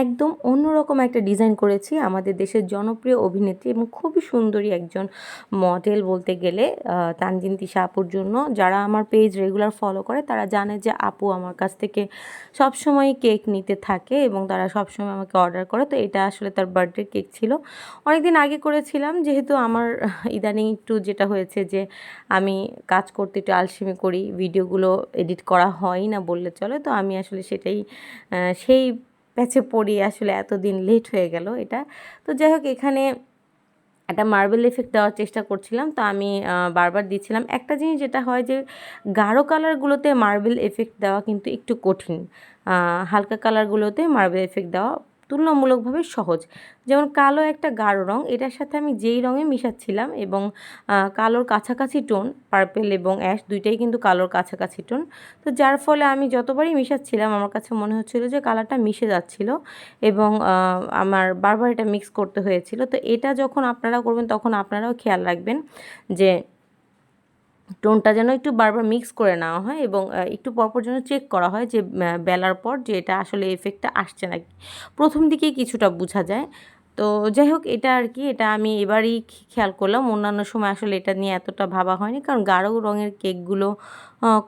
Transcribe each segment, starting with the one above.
একদম অন্যরকম একটা ডিজাইন করেছি। আমাদের দেশের জনপ্রিয় অভিনেত্রী এবং খুবই সুন্দরী একজন মডেল বলতে গেলে তানজিন তিশা আপুর জন্য। যারা আমার পেজ রেগুলার ফলো করে তারা জানে যে আপু আমার কাছ থেকে সবসময়ই কেক নিতে থাকে এবং তারা সবসময় আমাকে অর্ডার করে। তো এটা আসলে তার বার্থডে কেক ছিল। অনেকদিন আগে করেছিলাম, যেহেতু আমার ইদানিং একটু যেটা হয়েছে যে আমি কাজ করতে একটু আলসেমি করি, ভিডিওগুলো এডিট করা হয় না বললে চলে। তো আমি আসলে সেটাই সেই প্যাচে পড়ি, আসলে এতদিন লেট হয়ে গেল এটা। তো যাই হোক, এখানে একটা মার্বেল এফেক্ট দেওয়ার চেষ্টা করছিলাম। তো আমি বারবার দিচ্ছিলাম। একটা জিনিস যেটা হয় যে গাঢ় কালারগুলোতে মার্বেল এফেক্ট দেওয়া কিন্তু একটু কঠিন, হালকা কালারগুলোতে মার্বেল এফেক্ট দেওয়া তুলনামূলকভাবে সহজ। যেমন কালো একটা গাঢ় রং, এটার সাথে আমি যেই রঙে মিশাচ্ছিলাম এবং কালোর কাছাকাছি টোন, পার্পেল এবং অ্যাশ দুইটাই কিন্তু কালোর কাছাকাছি টোন। তো যার ফলে আমি যতবারই মিশাচ্ছিলাম আমার কাছে মনে হচ্ছিলো যে কালারটা মিশে যাচ্ছিল এবং আমার বারবার এটা মিক্স করতে হয়েছিল। তো এটা যখন আপনারা করবেন তখন আপনারাও খেয়াল রাখবেন যে টোনটা যেন একটু বারবার মিক্স করে নেওয়া হয় এবং একটু পরপর যেন চেক করা হয় যে বেলার পর যে এটা আসলে এফেক্টটা আসছে নাকি। প্রথম দিকেই কিছুটা বোঝা যায়। তো যাই হোক, এটা আর কি, এটা আমি এবারই খেয়াল করলাম। অন্যান্য সময় আসলে এটা নিয়ে এতটা ভাবা হয়নি, কারণ গাঢ় রঙের কেকগুলো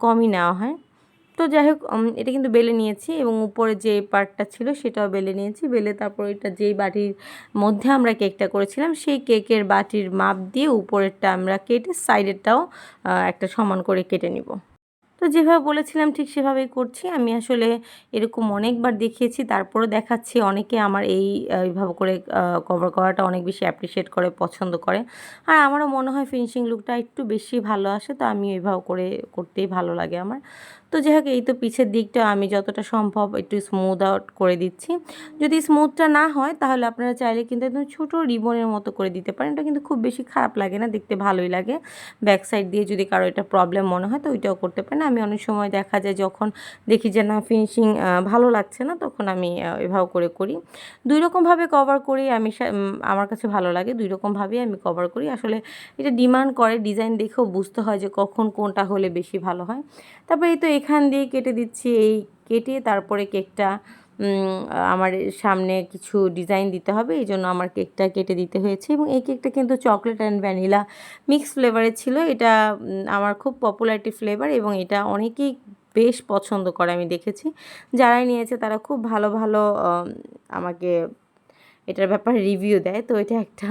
কমই নেওয়া হয়। তো যাই হোক, এটা কিন্তু বেলে নিয়েছি এবং উপরে যে পার্টটা ছিল সেটাও বেলে নিয়েছি। বেলে তারপর এটা যেই বাটির মধ্যে আমরা কেকটা করেছিলাম সেই কেকের বাটির মাপ দিয়ে উপরেরটা আমরা কেটে সাইডেরটাও একটা সমান করে কেটে নিব। তো যেভাবে বলেছিলাম ঠিক সেভাবেই করছি। আমি আসলে এরকম অনেকবার দেখিয়েছি, তারপরেও দেখাচ্ছি। অনেকে আমার এইভাবে করে কভার করাটা অনেক বেশি অ্যাপ্রিশিয়েট করে, পছন্দ করে। আর আমারও মনে হয় ফিনিশিং লুকটা একটু বেশি ভালো আসে, তো আমি এইভাবে করে করতেই ভালো লাগে আমার। তো যাই হোক, এই তো পিছের দিকটা আমি যতটা সম্ভব একটু স্মুথ আউট করে দিচ্ছি। যদি স্মুথটা না হয় তাহলে আপনারা চাইলে কিন্তু একদম ছোটো রিবনের মতো করে দিতে পারেন। এটা কিন্তু খুব বেশি খারাপ লাগে না, দেখতে ভালোই লাগে। ব্যাক সাইড দিয়ে যদি কারো এটা প্রবলেম মনে হয় তো ওইটাও করতে পারেন। আমি অনেক সময় দেখা যায় যখন দেখি যে না ফিনিশিং ভালো লাগছে না, তখন আমি এভাবে করে করি। দুই রকমভাবে কভার করি আমি, আমার কাছে ভালো লাগে দুই রকমভাবেই আমি কভার করি। আসলে এটা ডিমান্ড করে, ডিজাইন দেখেও বুঝতে হয় যে কখন কোনটা হলে বেশি ভালো হয়। তারপরে এই তো এখান দিয়ে কেটে দিচ্ছি। এই কেটে তারপরে কেকটা আমার সামনে কিছু ডিজাইন দিতে হবে, এই জন্য আমার কেকটা কেটে দিতে হয়েছে। এবং এই কেকটা কিন্তু চকলেট অ্যান্ড ভ্যানিলা মিক্স ফ্লেভারের ছিল। এটা আমার খুব পপুলারিটি ফ্লেভার এবং এটা অনেকেই বেশ পছন্দ করে, আমি দেখেছি। যারাই নিয়েছে তারা খুব ভালো ভালো আমাকে এটার ব্যাপারে রিভিউ দেয়। তো এটা একটা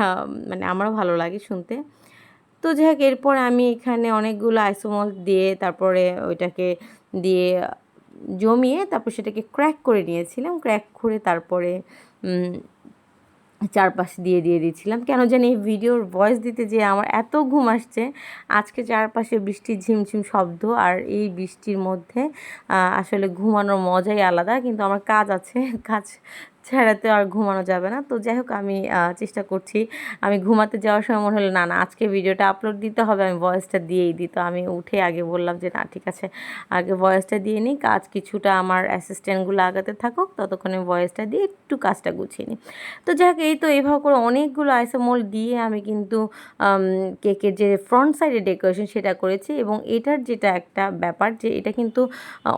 মানে আমারও ভালো লাগে শুনতে। তো যাই হোক, এরপর আমি এখানে অনেকগুলো আইসোমল দিয়ে তারপরে ওইটাকে দিয়ে জমিয়ে তারপর সেটাকে ক্র্যাক করে নিয়েছিলাম। ক্র্যাক করে তারপরে চারপাশ দিয়ে দিয়েছিলাম। কেন জানি এই ভিডিওর ভয়েস দিতে যেয়ে আমার এত ঘুম আসছে। আজকে চারপাশে বৃষ্টির ঝিমঝিম শব্দ, আর এই বৃষ্টির মধ্যে আসলে ঘুমানোর মজাই আলাদা। কিন্তু আমার কাজ আছে, কাজ ছাড়াতে আর ঘুমানো যাবে না। তো যাই হোক, আমি চেষ্টা করছি। আমি ঘুমাতে যাওয়ার সময় মনে হলো না না আজকে ভিডিওটা আপলোড দিতে হবে, আমি ভয়েসটা দিয়েই দিই। তো আমি উঠে আগে বললাম যে না ঠিক আছে, আগে ভয়েসটা দিয়ে নিই, কাজ কিছুটা আমার অ্যাসিস্ট্যান্টগুলো আগাতে থাকুক, ততক্ষণে ভয়েসটা দিয়ে একটু কাজটা গুছিয়ে নিই। তো যাই হোক, এই তো এইভাবে করে অনেকগুলো আইসোমোল দিয়ে আমি কিন্তু কেকের যে ফ্রন্ট সাইডে ডেকোরেশন সেটা করেছি। এবং এটার যেটা একটা ব্যাপার যে এটা কিন্তু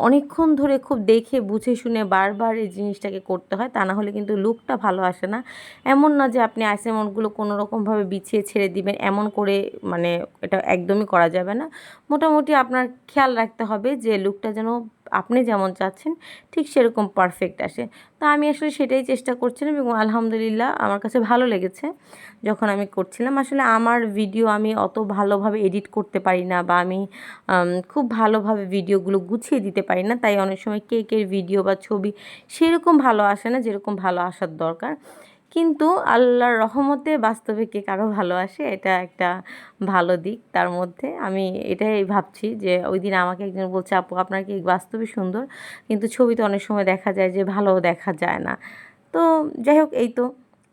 অনেকক্ষণ ধরে খুব দেখে বুঝে শুনে বারবার এই জিনিসটাকে করতে হয়, তা না হলে কিন্তু লুকটা ভালো আসে না। এমন না যে আপনি আইসোমোলগুলো কোনো রকমভাবে বিছিয়ে ছেড়ে দিবেন, এমন করে মানে এটা একদমই করা যাবে না। মোটামুটি আপনার খেয়াল রাখতে হবে যে লুকটা যেন আপনি যেমন চাচ্ছেন ঠিক সেরকম পারফেক্ট আসে। তা আমি আসলে সেটাই চেষ্টা করছিলাম এবং আলহামদুলিল্লাহ আমার কাছে ভালো লেগেছে যখন আমি করছিলাম। আসলে আমার ভিডিও আমি অত ভালোভাবে এডিট করতে পারি না, বা আমি খুব ভালোভাবে ভিডিওগুলো গুছিয়ে দিতে পারি না, তাই অনেক সময় কেকের ভিডিও বা ছবি সেরকম ভালো আসে না যেরকম ভালো আসার দরকার। কিন্তু আল্লাহর রহমতে বাস্তবে কেক আরও ভালো আসে, এটা একটা ভালো দিক তার মধ্যে। আমি এটাই ভাবছি যে ওই দিন আমাকে একজন বলছে আপু আপনার কেক বাস্তবে সুন্দর, কিন্তু ছবিতে অনেক সময় দেখা যায় যে ভালো দেখা যায় না। তো যাই হোক, এই তো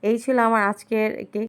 এই ছিল আমার আজকের কেক।